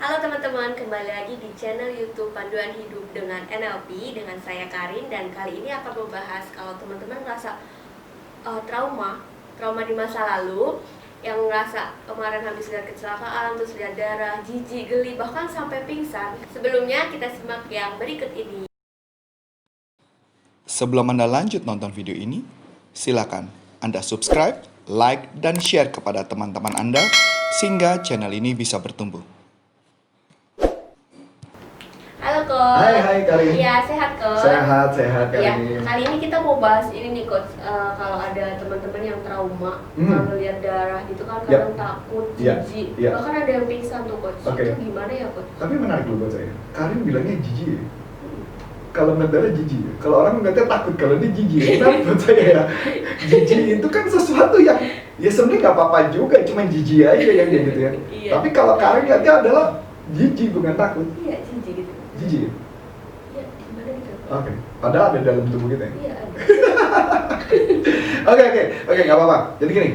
Halo teman-teman, kembali lagi di channel YouTube Panduan Hidup dengan NLP dengan saya Karin, dan kali ini akan membahas kalau teman-teman merasa trauma di masa lalu, yang ngerasa kemarin habis lihat kecelakaan, terus lihat darah, jijik, geli, bahkan sampai pingsan. Sebelumnya kita simak yang berikut ini. Sebelum Anda lanjut nonton video ini, silakan Anda subscribe, like, dan share kepada teman-teman Anda sehingga channel ini bisa bertumbuh. Halo Coach. Hai Karin. Iya, sehat Coach. Sehat Karin. Ya, kali ini kita mau bahas ini nih Coach. Kalau ada teman-teman yang trauma kalau lihat darah gitu kan kadang takut, jijik, bahkan ada yang pingsan tuh Coach. Itu gimana ya Coach? Tapi menarik loh buat saya. Karin bilangnya jijik ya. Kalau ngeliat darah jijik ya. Kalau orang ngeliatnya takut, kalau dia jijik ya. Nah, buat saya ya, jijik itu kan sesuatu yang ya sebenarnya nggak apa-apa juga, cuma jijik aja yang gitu ya. Iya. Tapi kalau Karin lihatnya adalah jijik bukan takut. Iya, jijik gitu. Jijik ya? Iya, gimana gitu? Oke. Padahal ada dalam tubuh kita ya. Iya, ada. Oke, nggak apa-apa. Jadi gini,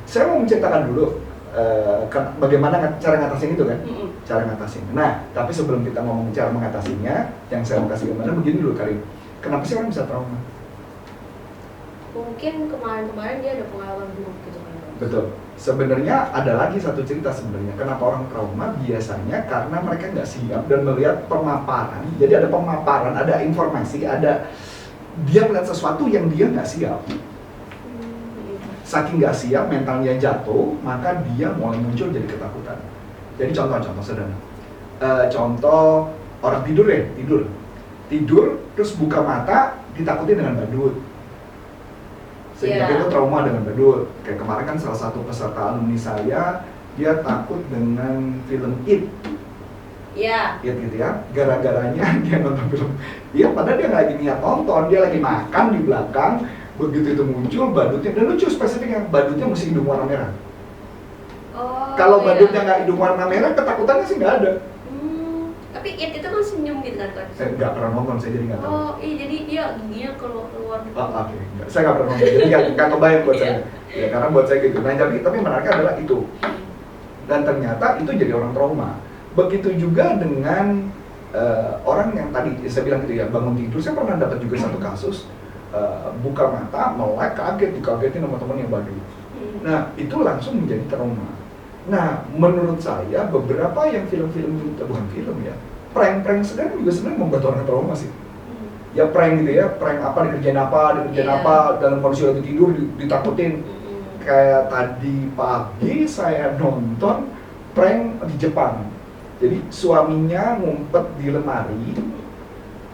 saya mau menceritakan dulu bagaimana cara ngatasin itu kan, cara ngatasin. Nah, tapi sebelum kita ngomong cara mengatasinya, yang saya mau kasih gambaran begini dulu Karin. Kenapa sih orang bisa trauma? Mungkin kemarin-kemarin dia ada pengalaman buruk gitu kan. Betul. Sebenarnya ada lagi satu cerita sebenarnya. Kenapa orang trauma? Biasanya karena mereka nggak siap dan melihat pemaparan. Jadi ada pemaparan, ada informasi, ada dia melihat sesuatu yang dia nggak siap. Saking nggak siap, mentalnya jatuh, maka dia mulai muncul jadi ketakutan. Jadi contoh sederhana. Contoh orang tidur ya, tidur terus buka mata ditakutin dengan badut. Sehingga dia tuh trauma dengan badut. Kayak kemarin kan salah satu peserta alumni saya, dia takut dengan film It. Iya. It gitu ya. Gara-garanya dia nonton film. Iya, padahal dia nggak lagi niat nonton, dia lagi makan di belakang. Begitu itu muncul badutnya, dan lucu spesifiknya, badutnya mesti hidung warna merah. Kalau badutnya nggak hidung warna merah, ketakutannya sih nggak ada. Tapi It itu kan senyum gitu kan Coach? Saya nggak pernah nonton, saya jadi nggak tahu. Oh iya, jadi dia giginya keluar gitu. Oke. Saya nggak pernah nonton, jadi nggak kebayang buat saya. Ya karena buat saya gitu. Nah tapi menariknya adalah itu. Dan ternyata itu jadi orang trauma. Begitu juga dengan orang yang tadi saya bilang gitu ya, bangun tidur. Saya pernah dapat juga satu kasus. Buka mata, melek, kaget, dikagetin sama teman yang baru. Nah, itu langsung menjadi trauma. Nah, menurut saya beberapa yang film-film, bukan film ya, prank-prank sekarang juga sebenarnya membuat orang trauma sih. Ya prank gitu ya, prank apa, dikerjain apa, dalam kondisi lagi tidur ditakutin. Kayak tadi pagi saya nonton prank di Jepang. Jadi suaminya ngumpet di lemari,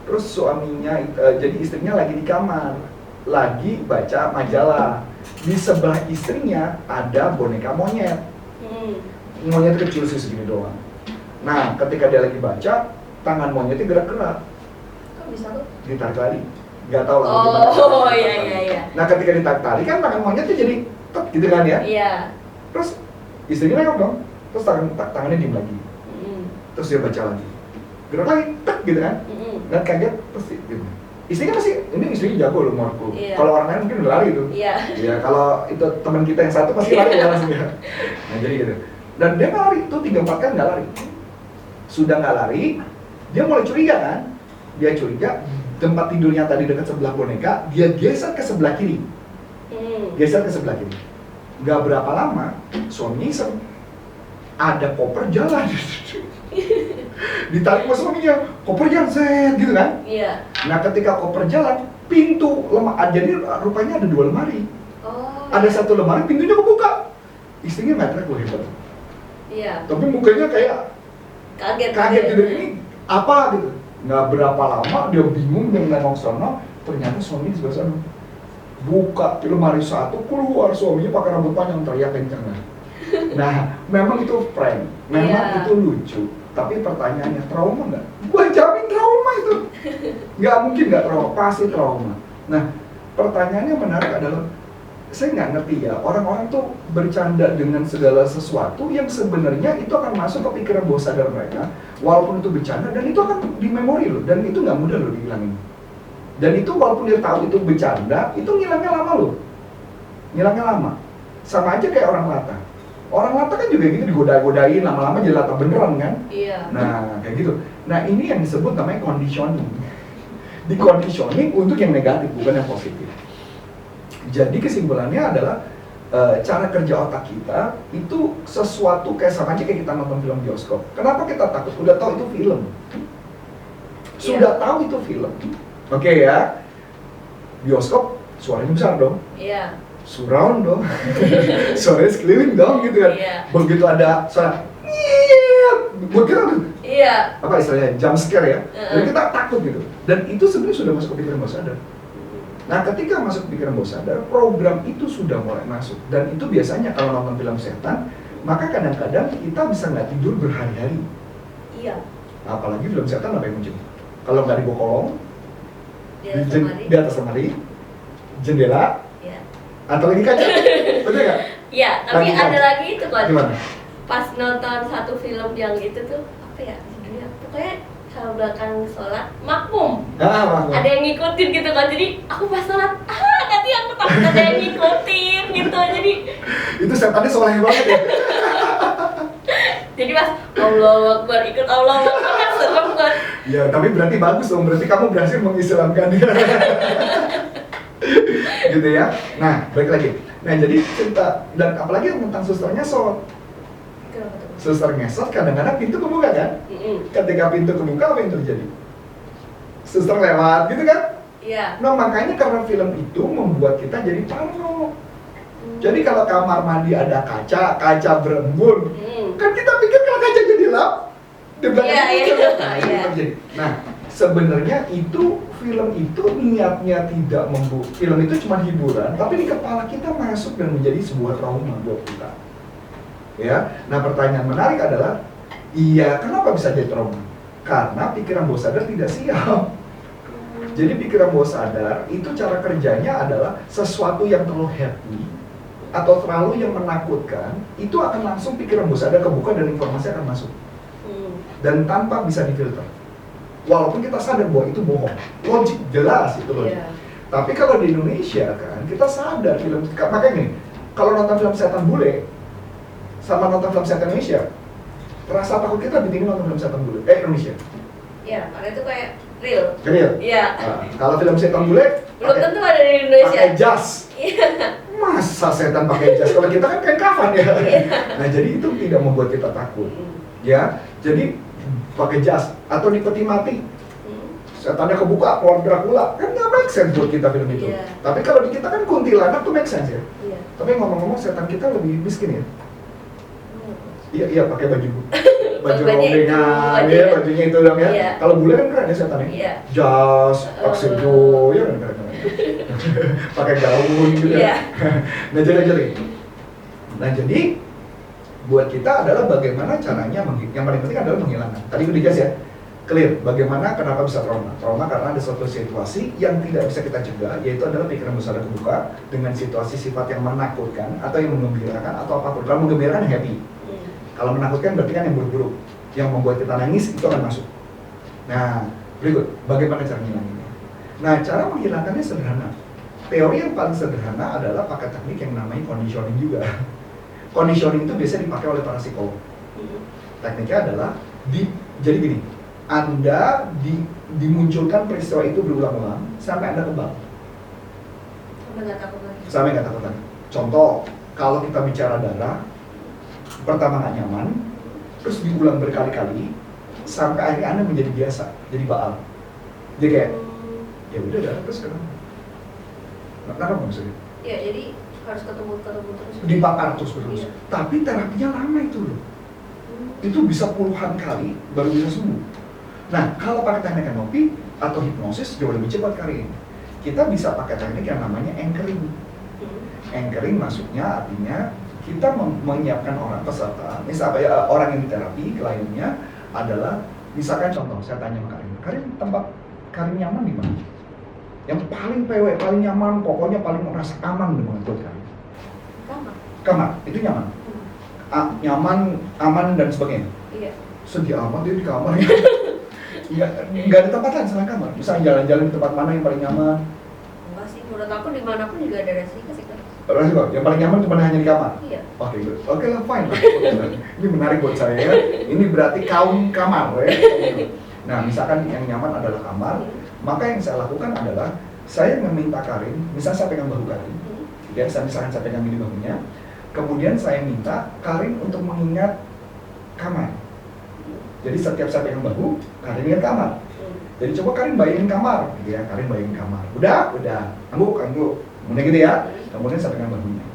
terus suaminya, jadi istrinya lagi di kamar, lagi baca majalah. Di sebelah istrinya ada boneka monyet. Monyet kecil sih segini doang. Nah, ketika dia lagi baca, tangan monyetnya gerak-gerak. Kok bisa tuh? Ditarik lari. Nggak tahu lah. Oh iya. Nah, ketika ditarik tali kan tangan monyetnya jadi tek gitu kan ya. Iya. Terus istrinya nengok dong. Terus tangannya diem lagi. Terus dia baca lagi. Gerak lagi, tek gitu kan. Dan kaget terus gitu. Istrinya masih, ini istrinya jago loh menurutku. Kalau orang lain mungkin udah lari tuh. Iya, kalau itu teman kita yang satu pasti lari langsung ya. Nah jadi gitu. Dan dia nggak lari, tuh 3-4 kan nggak lari. Sudah nggak lari, dia mulai curiga kan. Dia curiga, tempat tidurnya tadi dekat sebelah boneka, dia geser ke sebelah kiri. Geser ke sebelah kiri. Nggak berapa lama, suaminya iseng. Ada koper jalan. Ditarik sama suaminya, koper jalan set gitu kan? Iya. Nah ketika koper jalan, pintu lemari, jadi rupanya ada 2 lemari. Ada satu lemari, pintunya kebuka. Istrinya nggak teriak, hebat. Iya. Tapi mukanya kayak kaget gitu, ini apa gitu. Nggak berapa lama dia bingung, dia nengok sono, ternyata suami di sebelah sana. Buka lemari satu, keluar suaminya pakai rambut panjang, teriak kencang. Nah, memang itu prank, memang itu lucu. Tapi pertanyaannya, trauma nggak? Gua jamin trauma itu. Nggak mungkin nggak trauma, pasti trauma. Nah, pertanyaannya menarik adalah, saya nggak ngerti ya, orang-orang tuh bercanda dengan segala sesuatu yang sebenarnya itu akan masuk ke pikiran bawah sadar mereka, walaupun itu bercanda, dan itu akan di memori loh, dan itu nggak mudah loh dihilangin. Dan itu walaupun dia tahu itu bercanda, itu ngilangnya lama loh. Ngilangnya lama. Sama aja kayak orang latah. Orang latah kan juga gitu, digoda-godain, lama-lama jadi latah beneran kan? Iya. Nah, kayak gitu. Nah, ini yang disebut namanya conditioning. Di-conditioning untuk yang negatif, bukan yang positif. Jadi kesimpulannya adalah cara kerja otak kita itu sesuatu kayak sama aja kayak kita nonton film bioskop. Kenapa kita takut? Udah tahu itu film. Sudah tahu itu film. Oke ya. Bioskop suaranya besar dong. Iya. Surround dong. Suaranya sekeliling dong gitu kan. Iya. Begitu ada suara buat kita tuh. Iya. Apa istilahnya? Jump scare ya. Dan kita takut gitu. Dan itu sebenarnya sudah masuk ke pikiran bawah sadar. Nah, ketika masuk ke pikiran bawah sadar, program itu sudah mulai masuk. Dan itu biasanya kalau nonton film setan, maka kadang-kadang kita bisa nggak tidur berhari-hari. Iya. Apalagi film setan apa yang muncul? Kalau nggak di bawah kolong, di atas lemari, jendela, iya. atau di kaca, betul nggak? Iya, tapi Lagi ada kan? lagi itu kan. Gimana? Pas nonton satu film yang itu tuh apa ya judulnya? Pokoknya kalau belakang sholat makmum. Ada yang ngikutin gitu kan. Jadi aku pas sholat, nanti aku takut ada yang ngikutin gitu. Jadi itu setannya soleh banget ya. jadi pas Allahu Akbar ikut Allahu Akbar kan serem kan. Ya, tapi berarti bagus dong. Berarti kamu berhasil mengislamkan dia. Gitu ya. Nah, balik lagi. Nah, jadi cerita dan apalagi tentang susternya ngesot. Suster ngesot kadang-kadang pintu kebuka kan? Ketika pintu kebuka apa yang terjadi? Suster lewat gitu kan? Iya. Nah, makanya karena film itu membuat kita jadi parno. Jadi kalau kamar mandi ada kaca berembun, kan kita pikir kalau kaca jadi lap, di belakang itu kan? Nah, itu terjadi. Nah, sebenarnya itu film itu niatnya tidak film itu cuma hiburan, tapi di kepala kita masuk dan menjadi sebuah trauma buat kita. Ya, nah pertanyaan menarik adalah, iya kenapa bisa jadi trauma? Karena pikiran bawah sadar tidak siap. Jadi pikiran bawah sadar itu cara kerjanya adalah sesuatu yang terlalu happy atau terlalu yang menakutkan, itu akan langsung pikiran bawah sadar kebuka dan informasi akan masuk. Dan tanpa bisa difilter. Walaupun kita sadar bahwa itu bohong, logik jelas itu logik. Yeah. Tapi kalau di Indonesia kan kita sadar film, makanya nih, kalau nonton film setan bule sama nonton film setan Indonesia, rasa takut kita lebih tinggi nonton film setan bule Indonesia. Iya, karena itu kayak real. Real. Iya. Nah, kalau film setan bule belum tentu ada di Indonesia. Pakai jas. Iya. Masa setan pakai jas? Kalau kita kan kain kafan ya. Nah, jadi itu tidak membuat kita takut. Ya, jadi pakai jas atau di peti mati. Setannya kebuka, keluar Dracula, kan nggak make sense buat kita film itu. Yeah. Tapi kalau di kita kan kuntilanak tuh make sense ya. Yeah. Tapi ngomong-ngomong setan kita lebih miskin ya. Iya pakai baju rombengan, ya bajunya itu dong ya. Yeah. Kalau bule kan keren ya setannya. Yeah. Jas, akseso, ya kan keren. Pakai gaun gitu. Yeah. Nah jadi buat kita adalah bagaimana caranya, yang paling penting adalah menghilangkan. Tadi udah jelas ya, clear. Bagaimana, kenapa bisa trauma? Trauma karena ada suatu situasi yang tidak bisa kita cegah, yaitu adalah pikiran besar kebuka dengan situasi sifat yang menakutkan atau yang menggembirakan atau apapun. Kalau menggembirakan happy, kalau menakutkan berarti kan yang buruk-buruk, yang membuat kita nangis itu akan masuk. Nah, berikut, bagaimana cara menghilangkannya? Nah, cara menghilangkannya sederhana. Teori yang paling sederhana adalah pakai teknik yang namanya conditioning juga. Conditioning itu biasanya dipakai oleh para psikolog. Tekniknya adalah jadi gini, Anda dimunculkan peristiwa itu berulang-ulang sampai Anda kebal. Sampai nggak takut lagi. Contoh, kalau kita bicara darah, pertama nggak nyaman, terus diulang berkali-kali sampai akhirnya Anda menjadi biasa, jadi baal. Jadi kayak, ya udah darah terus kenapa? Kenapa maksudnya? Ya jadi harus ketemu terus. Dibakar terus. Iya. Tapi terapinya lama itu loh. Itu bisa puluhan kali baru bisa sembuh. Nah, kalau pakai teknik NLP atau hipnosis jauh lebih cepat kali ini. Kita bisa pakai teknik yang namanya anchoring. Anchoring maksudnya artinya kita menyiapkan orang peserta, misalnya orang yang diterapi, kliennya adalah, misalkan contoh, saya tanya sama Karin, tempat Karin nyaman di mana? Yang paling PW, paling nyaman, pokoknya paling merasa aman dengan buat Karin. Kamar, itu nyaman. Nyaman, aman dan sebagainya. Iya. Sedih amat dia di kamar. Nggak ada tempat lain selain kamar. Misalnya jalan-jalan di tempat mana yang paling nyaman? Enggak sih, menurut aku dimanapun juga ada resiko sih kan. Yang paling nyaman cuma hanya di kamar? Iya. Oke, good. Oke lah, fine lah. Ini menarik buat saya ya. Ini berarti kaum kamar ya. Nah, misalkan yang nyaman adalah kamar, maka yang saya lakukan adalah saya meminta Karin, misalnya saya pegang bahu Karin, ya, misalkan saya pegang ini bahunya, kemudian saya minta Karin untuk mengingat kamar. Jadi setiap saya pegang bahu, Karin ingat kamar. Jadi coba Karin bayangin kamar, gitu ya, Karin bayangin kamar. Udah, angguk. Kemudian gitu ya, kemudian saya pegang bahunya.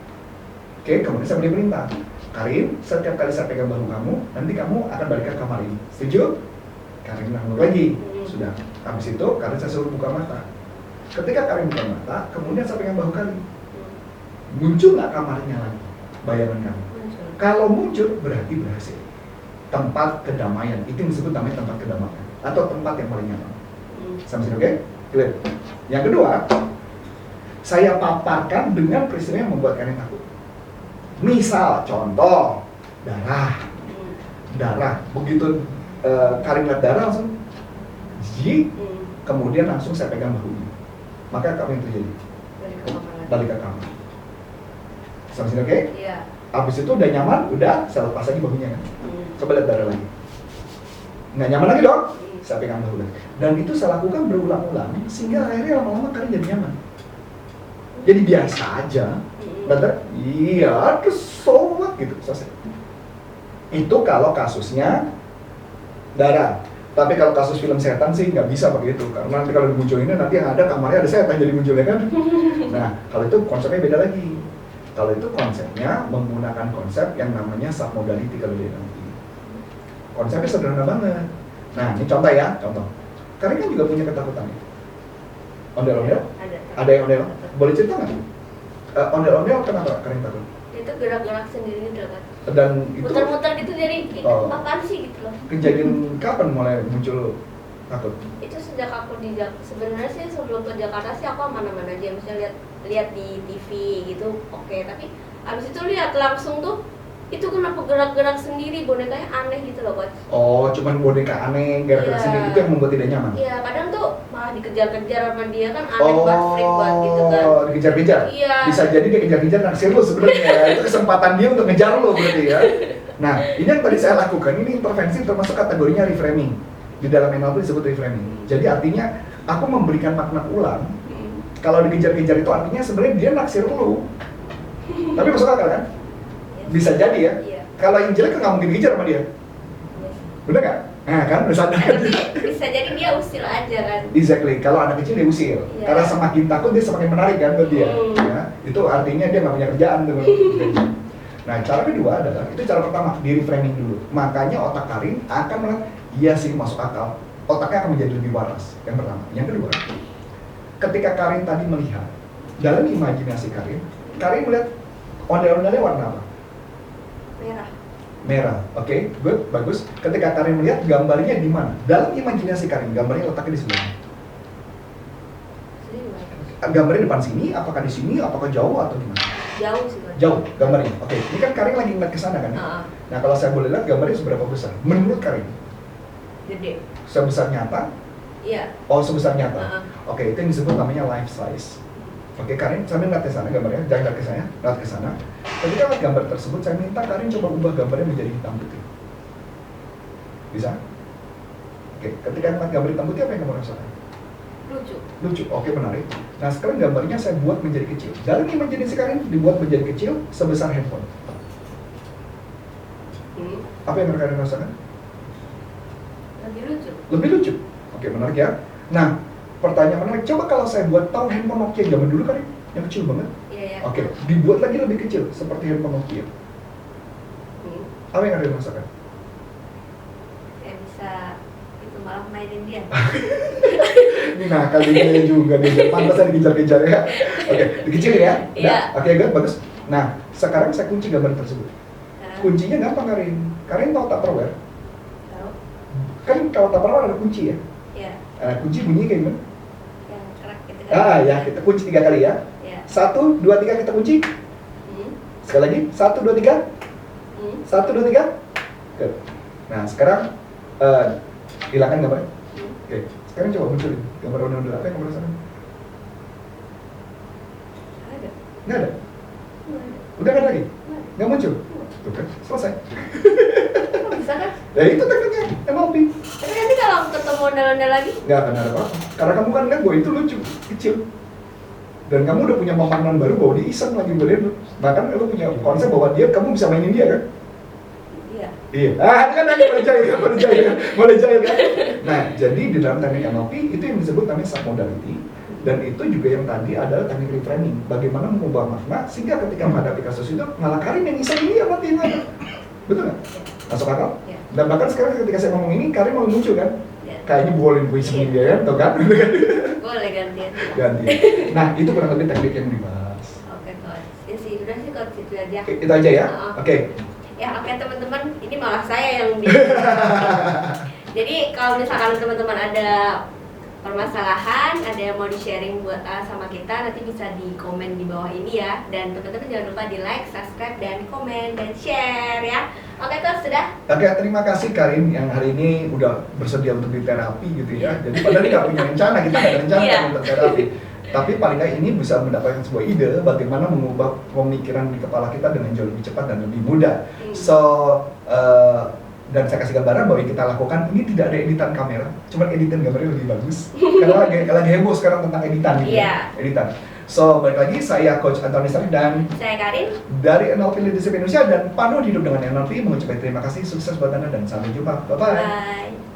Oke, kemudian saya beri perintah. Karin, setiap kali saya pegang bahu kamu, nanti kamu akan balik ke kamar ini. Setuju? Karin angguk lagi. Sudah. Habis itu, Karin saya suruh buka mata. Ketika Karin buka mata, kemudian saya pegang bahu Karin. Muncul nggak kamarnya lagi? Bayangan kamu. Kalau muncul, berarti berhasil. Tempat kedamaian, itu yang disebut namanya tempat kedamaian. Atau tempat yang paling nyaman. Sampai sini, oke? Clear. Yang kedua, saya paparkan dengan peristiwa yang membuat Karin takut. Misal, contoh, darah. Begitu Karin lihat darah langsung jijik, kemudian langsung saya pegang bahunya. Maka apa yang terjadi? Balik ke kamar. Sampai sini, oke? Iya. Habis itu udah nyaman, udah saya lepas lagi bahunya kan. Coba lihat darah lagi. Nggak nyaman lagi dong? Saya pegang bahu lagi. Dan itu saya lakukan berulang-ulang sehingga akhirnya lama-lama Karin jadi nyaman. Jadi biasa aja. Bener? Iya, terus so what gitu, selesai. Itu kalau kasusnya darah. Tapi kalau kasus film setan sih nggak bisa begitu, karena nanti kalau dimunculinnya nanti yang ada kamarnya ada setan jadi munculnya kan. Nah, kalau itu konsepnya beda lagi. Kalau itu konsepnya menggunakan konsep yang namanya submodality kalau dia nanti. Konsepnya sederhana banget. Nah, ini contoh ya, contoh. Karin kan juga punya ketakutan ya. Ondel-ondel? Ada yang ondel? Boleh cerita nggak? Ondel-ondel kenapa Karin takut? Itu gerak-gerak sendiri gitu kan. Dan itu muter-muter gitu jadi apaan sih gitu loh. Kejadian kapan mulai muncul takut? Itu sejak aku di sebenarnya sih sebelum ke Jakarta sih aku aman-aman aja, misalnya lihat di TV gitu, oke. Tapi abis itu lihat langsung tuh itu kenapa gerak-gerak sendiri, bonekanya aneh gitu loh, Coach. Oh, cuman boneka aneh, gerak-gerak sendiri itu yang membuat tidak nyaman? Iya, kadang tuh malah dikejar-kejar sama dia kan aneh banget, freak banget gitu kan. Oh, dikejar-kejar? Iya. Bisa jadi dia kejar-kejar naksir lo sebenarnya. Itu kesempatan dia untuk ngejar lo berarti ya. Nah, ini yang tadi saya lakukan, ini intervensi termasuk kategorinya reframing. Di dalam NLP disebut reframing. Jadi artinya aku memberikan makna ulang. Kalau dikejar-kejar itu artinya sebenarnya dia naksir lo. Tapi masuk akal kan? Bisa jadi ya. Iya. Kalau yang jelek kan nggak mungkin dikejar sama dia. Bener nggak? Nah kan, udah sadar. Bisa jadi dia usil aja kan. Exactly. Kalau anak kecil dia usil. Iya. Karena semakin takut dia semakin menarik kan buat dia. Ya, itu artinya dia nggak punya kerjaan tuh. Nah, cara kedua adalah, itu cara pertama, di reframing dulu. Makanya otak Karin akan melihat, iya sih masuk akal. Otaknya akan menjadi lebih waras. Yang pertama. Yang kedua, ketika Karin tadi melihat, dalam imajinasi Karin melihat ondel-ondelnya warna apa? Merah. Oke, good, bagus. Ketika Karin melihat, gambarnya di mana? Dalam imajinasi Karin, gambarnya letaknya di sebelah. Gambarnya depan sini, apakah di sini, apakah jauh atau gimana? Jauh sih. Jauh gambarnya. Oke, ini kan Karin lagi ngeliat ke sana kan? Nah, kalau saya boleh lihat gambarnya seberapa besar? Menurut Karin? Gede. Sebesar nyata? Iya. Oh, sebesar nyata. Oke, itu yang disebut namanya life size. Oke, Karin, sambil ngeliat ke sana gambarnya, jangan ngeliat ke saya, ngeliat ke sana. Ketika ngeliat gambar tersebut, saya minta Karin coba ubah gambarnya menjadi hitam putih. Bisa? Oke, ketika ngeliat gambar hitam putih, apa yang kamu rasakan? Lucu, oke, menarik. Nah, sekarang gambarnya saya buat menjadi kecil. Dalam imajinasi Karin dibuat menjadi kecil sebesar handphone. Apa yang Karin rasakan? Lebih lucu. Oke, menarik ya. Nah, pertanyaan menarik, coba kalau saya buat tahu handphone Nokia zaman dulu Karin, yang kecil banget. Iya. Oke, dibuat lagi lebih kecil seperti handphone Nokia. Apa yang Karin rasakan? Kayak bisa itu malah mainin dia. Ini nakal dia juga dia, pantasnya dikejar-kejar ya. Oke, dikecilin ya. Iya. Oke, good, bagus. Nah, sekarang saya kunci gambar tersebut. Kuncinya gampang Karin. Karin tahu Tupperware? Tahu. Kan kalau Tupperware ada kunci ya? Iya. Kunci bunyinya kayak gimana? Yang kerak gitu kan. Ya, kita kunci 3 kali ya. Iya. 1, 2, 3 kita kunci. Sekali lagi, 1, 2, 3. 1, 2, 3. Good. Nah, sekarang hilangkan gambarnya. Oke, sekarang coba munculin gambar ondel-ondel apa yang kamu rasakan? Ada. Nggak ada? Udah nggak ada lagi? Nggak muncul? Tuh kan, selesai. Kok bisa kan? Ya itu tekniknya NLP. Tapi nanti kalau ketemu ondel-ondel lagi, Nggak akan ada apa-apa. Karena kamu kan lihat bahwa itu lucu, kecil. Dan kamu udah punya pemahaman baru bahwa dia iseng lagi beliin lu. Bahkan lu punya konsep bahwa kamu bisa mainin dia kan? iya. Iya. Itu kan lagi boleh jahit kan? Nah, jadi di dalam teknik NLP itu yang disebut namanya submodality. Dan itu juga yang tadi adalah teknik reframing. Bagaimana mengubah makna sehingga ketika menghadapi kasus itu malah Karin yang iseng ini yang mati. Betul nggak? Masuk akal? Iya. Dan bahkan sekarang ketika saya ngomong ini, Karin mau muncul kan? Iya. Kayaknya boleh isengin dia kan? Tuh kan? Boleh gantian. Ganti. Nah, itu kurang lebih teknik yang dibahas. Oke coach. Ya sih, udah sih coach itu aja. Itu aja ya? Oke. Ya oke teman-teman, ini malah saya yang di. Jadi kalau misalkan teman-teman ada permasalahan, ada yang mau di-sharing buat sama kita, nanti bisa di komen di bawah ini ya. Dan teman-teman jangan lupa di like, subscribe, dan komen, dan share ya. Oke coach, sudah? Oke, terima kasih Karin yang hari ini udah bersedia untuk diterapi gitu ya. Jadi padahal nggak punya rencana, kita nggak ada rencana untuk terapi. Tapi paling nggak ini bisa mendapatkan sebuah ide bagaimana mengubah pemikiran di kepala kita dengan jauh lebih cepat dan lebih mudah. So, dan saya kasih gambaran bahwa yang kita lakukan ini tidak ada editan kamera, cuma editan gambarnya lebih bagus. Karena lagi heboh sekarang tentang editan gitu. Editan. So, balik lagi, saya Coach Antoni Sari dan saya Karin dari NLP Leadership Indonesia dan Pandu Hidup dengan NLP mengucapkan terima kasih, sukses buat Anda dan sampai jumpa. Bye-bye. Bye.